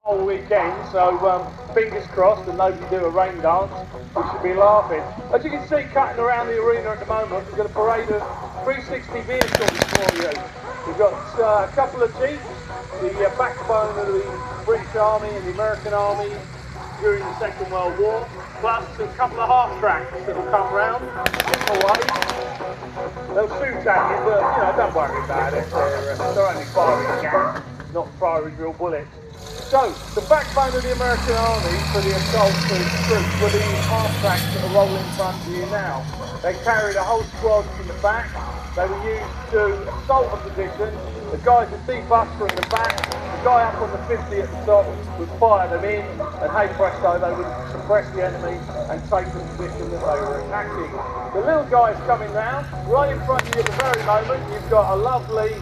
whole weekend, so fingers crossed and nobody do a rain dance. We should be laughing. As you can see, cutting around the arena at the moment, we've got a parade of 360 vehicles for you. We've got a couple of Jeeps, the backbone of the British Army and the American Army during the Second World War, plus a couple of half tracks that will come round, simple ways. They'll shoot at you, but don't worry about it. They're only firing gas, not firing real bullets. So, the backbone of the American Army for the assault troops were the half tracks that are rolling in front of you now. They carried a whole squad in the back. They were used to assault a position. The guys would debust from the back. The guy up on the 50 at the top would fire them in, and hey presto, they would suppress the enemy and take the position that they were attacking. The little guy's coming down. Right in front of you at the very moment, you've got a lovely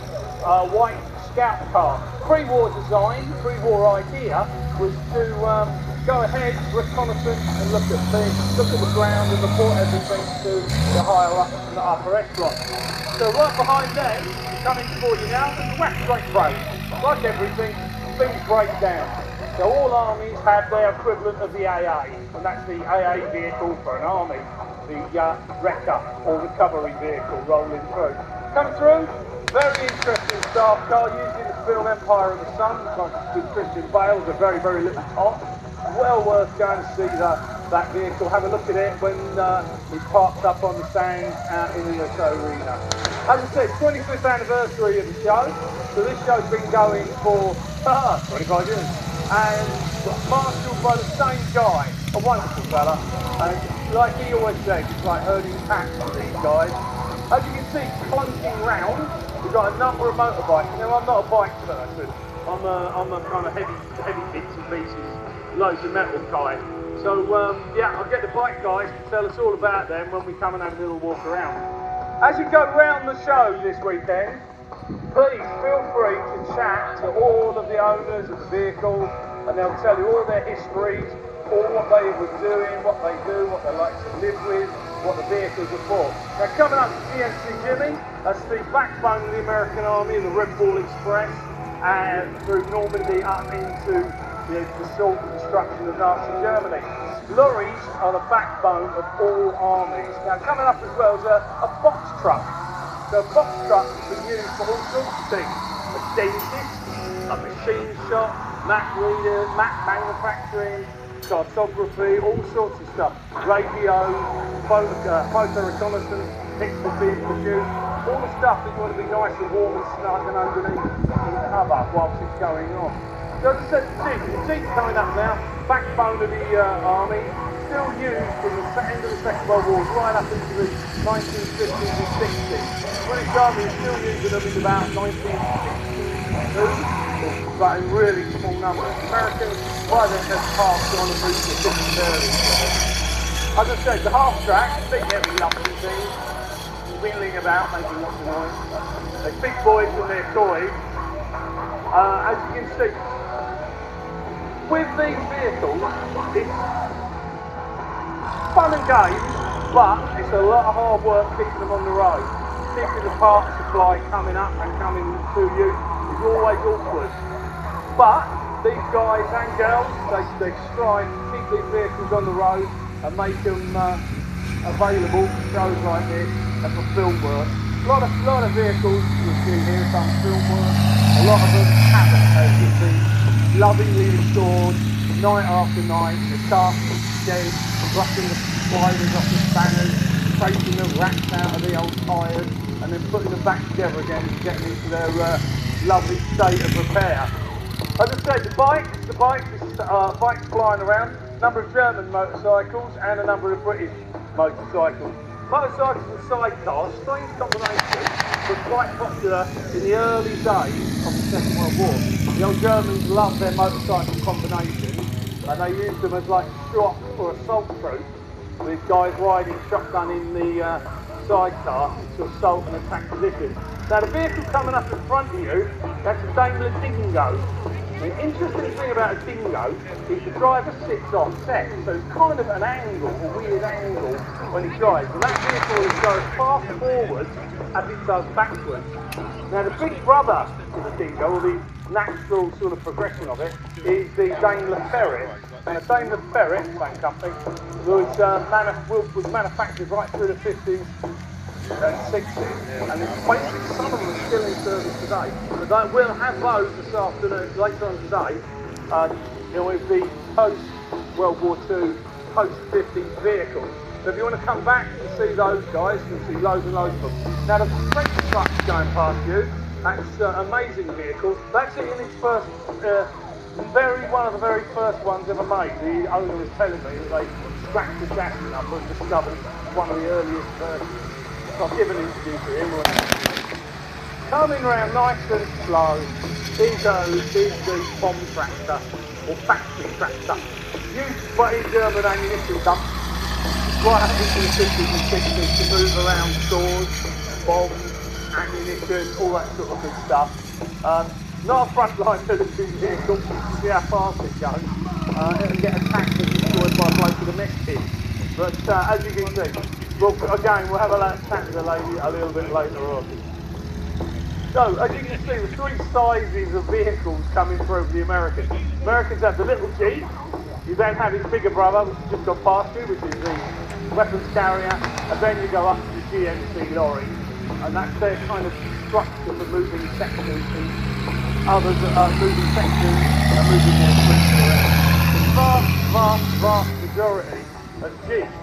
white scout car. Pre-war design, pre-war idea was to go ahead, reconnaissance and look at the ground and report everything to the higher up and the upper echelon. So right behind them, coming toward you now, is the wax brake parade. Like everything, things break down. So all armies have their equivalent of the AA, and that's the AA vehicle for an army, the wrecker or recovery vehicle rolling through. Coming through, very interesting staff car, using the film Empire of the Sun, with Christian Bale, a very, very little top. Well worth going to see that vehicle. Have a look at it when it's parked up on the stand out in the show arena. As I said, 25th anniversary of the show, so this show's been going for 25 years, and marshalled by the same guy, a wonderful fella, and like he always says, it's like herding cats for these guys. As you can see, closing round, we've got a number of motorbikes. Now, I'm not a bike person. I'm a kind of heavy bits and pieces, loads of metal guy. So, yeah, I'll get the bike guys to tell us all about them when we come and have a little walk around. As you go round the show this weekend, please feel free to chat to all of the owners of the vehicle, and they'll tell you all their histories, all what they were doing, what they do, what they like to live with, what the vehicles are for. Now coming up to PNC Jimmy, that's the backbone of the American Army, the Red Ball Express, and through Normandy up into the assault and destruction of Nazi Germany. Lorries are the backbone of all armies. Now coming up as well is a box truck. So a box truck has been used for all sorts of things. A dentist, a machine shop, map readers, map manufacturing, cartography, all sorts of stuff. Radio, photo reconnaissance, pixel being produced, all the stuff that you want to be nice and warm and snug and underneath the cover whilst it's going on. So as I said, the Jeep coming up now, backbone of the army, still used from the end of the Second World War right up into the 1950s and 60s. British Army is still using them in about 1962, but in really small numbers. Americans, by then, have passed on and moved to different areas. As I said, the half track, big heavy lumpy things, wheeling about, making lots of noise. They're big boys and their toys. As you can see, with these vehicles, it's fun and games, but it's a lot of hard work keeping them on the road. Keeping the parts supply coming up and coming to you is always awkward. But these guys and girls, they strive to keep these vehicles on the road and make them available for shows like this and for film work. A lot of vehicles you'll see here, some film work. A lot of them haven't, as you see, lovingly restored night after night. The cast is dead, brushing the sliders off the spanners, taking the racks out of the old tyres, and then putting them back together again and getting into their lovely state of repair. As I said, the bikes flying around, a number of German motorcycles and a number of British motorcycles. Motorcycles and sidecars, strange combination, were quite popular in the early days of the Second World War. The old Germans loved their motorcycle combinations, and they used them as like shock or assault troops, with guys riding shotgun in the sidecar to assault and attack positions. Now the vehicle coming up in front of you, that's a Daimler Dingo. The interesting thing about a dingo is the driver sits on set, so it's kind of an angle, a weird angle when he drives. And that vehicle is go as fast forward as it does backwards. Now the big brother to the dingo, or the natural sort of progression of it, is the Daimler Ferret. And the Daimler Ferret, same company, was manufactured right through the 50s and 60s, and it's basically some of them are still in service today. But we'll have those this afternoon, later on today, with the post-World War II, post-50s vehicles. So if you want to come back and see those guys, you can see loads and loads of them. Now the French truck's going past you. That's amazing vehicles. That's it in its first, one of the very first ones ever made. The owner was telling me that they scratched the chassis number and discovered it's one of the earliest versions. So I've given an interview to him. Coming around nice and slow, he goes, is the bomb tractor, or factory tractor. Used by German ammunition dumps, right up into the 50s and 60s to move around stores, bombs, ammunition, all that sort of good stuff. Not a frontline military vehicle, you see how fast it goes. It'll get attacked and destroyed by a bloke with a mess kit. But as you can see, well, again, we'll have a chat with the lady a little bit later on. So, as you can see, the three sizes of vehicles coming through for the Americans. Americans have the little Jeep, you then have his bigger brother, which has just gone past you, which is the weapons carrier, and then you go up to the GMC lorry, and that's their kind of structure for moving sections, and others are moving sections and moving their fleets around. The vast majority of Jeeps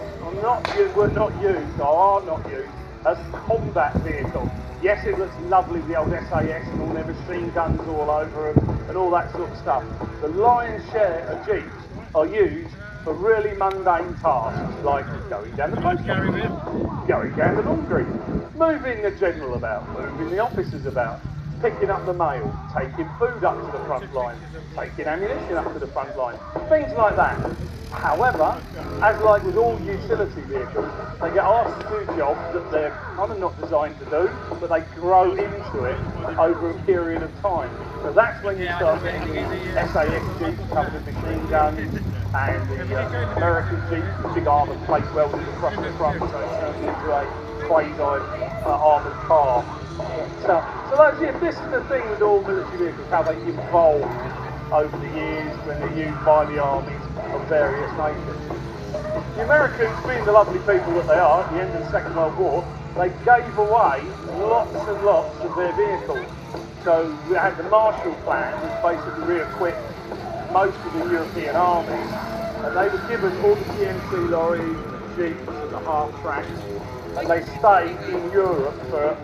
were not used, or are not used, as combat vehicles. Yes, it looks lovely, the old SAS and all their machine guns all over them and all that sort of stuff. The lion's share of Jeeps are used for really mundane tasks, like going down the post office, going down the laundry, moving the general about, moving the officers about, picking up the mail, taking food up to the front line, taking ammunition up to the front line, things like that. However, as like with all utility vehicles, they get asked to do jobs that they're kind of not designed to do, but they grow into it over a period of time. So that's when you start getting the SAS Jeeps covered with machine guns, and the American Jeeps with big armoured plate welded across the front, so it turns into a quasi-armoured car. So this is the thing with all military vehicles, how they evolve over the years when they're used by the armies of various nations. The Americans, being the lovely people that they are, at the end of the Second World War, they gave away lots and lots of their vehicles. So we had the Marshall Plan, which basically re-equipped most of the European armies, and they were given all the GMC lorries, the Jeeps and the half-tracks, and they stayed in Europe for a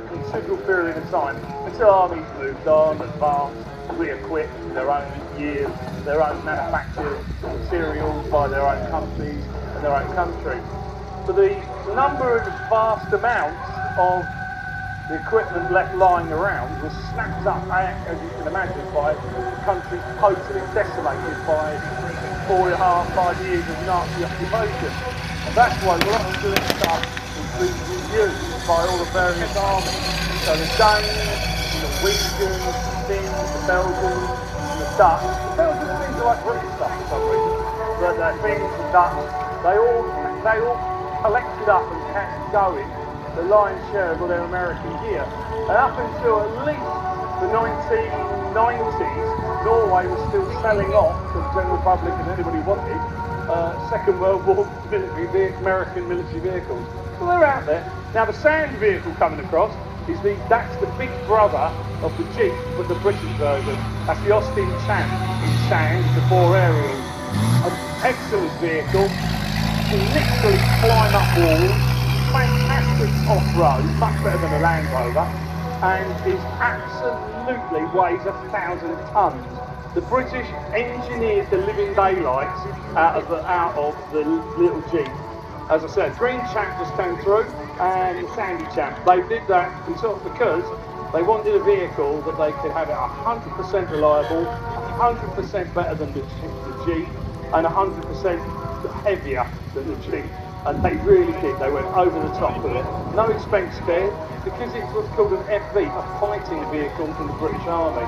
considerable period of time until armies moved on, advanced, re-equipped in their own years, their own manufactured materials by their own companies and their own country. But the number and vast amounts of the equipment left lying around was snapped up, as you can imagine, by countries totally desolated by 4.5–5 years of Nazi occupation. And that's why lots of this stuff was reused by all the various armies. So the Danes, the Norwegians, the Finns, the Belgians, the Dutch. The Belgians seem to like British stuff for some reason. But the Finns, the Dutch, they all collected up and kept going the lion's share of all their American gear. And up until at least the 1990s, Norway was still selling off to the general public and anybody wanted Second World War American military vehicles. So they're out there. Now the sand vehicle coming across that's the big brother of the Jeep, but the British version. That's the Austin Champ in sand, the 4 aerials. An excellent vehicle. You can literally climb up walls. Fantastic off-road, much better than a Land Rover, and is absolutely weighs 1,000 tons. The British engineered the living daylights out of the little Jeep. As I said, Green Champ just came through, and Sandy Champ. They did that because they wanted a vehicle that they could have it 100% reliable, 100% better than the Jeep, and 100% heavier than the Jeep. And they really did. They went over the top with it. No expense spared, because it's what's called an FV, a fighting vehicle from the British Army.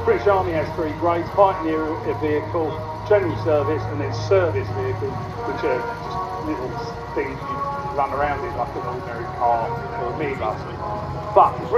British Army has three grades: pioneer vehicle, general service, and then service vehicles, which are just little things you run around in like an ordinary car or a minibus. But